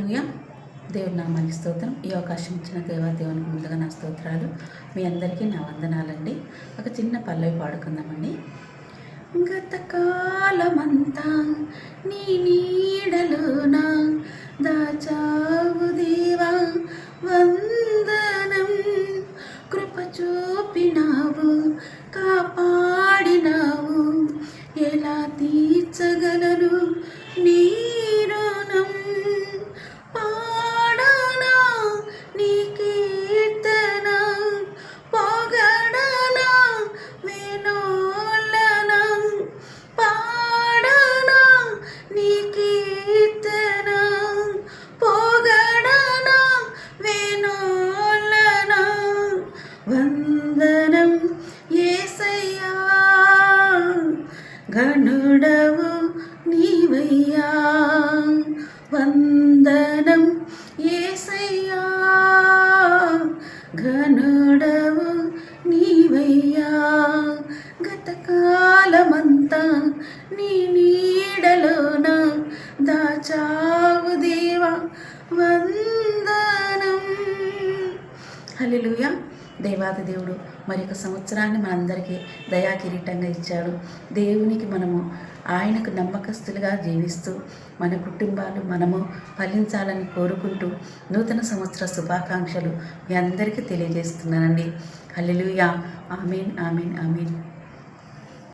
హల్లెలూయా. దేవుని నామానికి స్తోత్రం. ఈ అవకాశం ఇచ్చిన దేవునికి ముందుగా నా స్తోత్రాలు. మీ అందరికీ నా వందనాలండి. ఒక చిన్న పల్లవి పాడుకుందామండి. గతకాలమంతా నీ నీడలోన దాచావు దేవా, వందనం. కృప చూపినావు, కాపాడినావు, ఎలా తీర్చగలను నీ రుణం. పాడనా నీ కీర్తన, పొగడనా వినోలన. పాడనా నీ కీర్తన, పొగడనా వినోలన. వందనం యేసయ్యా, ఘనుడవు నీవయ్యా. వందనం యేసయ్యా, ఘనుడవు నీవయ్యా. గతకాలమంతా నీ నీడలోన దాచావు దేవా, వందనం. హల్లెలూయా. దేవాది దేవుడు మరొక సంవత్సరాన్ని మనందరికీ దయా కిరీటంగా ఇచ్చాడు. దేవునికి మనము ఆయనకు నమ్మకస్తులుగా జీవిస్తూ మన కుటుంబాలు మనము ఫలించాలని కోరుకుంటూ నూతన సంవత్సర శుభాకాంక్షలు మీ అందరికీ తెలియజేస్తున్నానండి. హల్లెలూయా. ఆమేన్, ఆమేన్, ఆమేన్.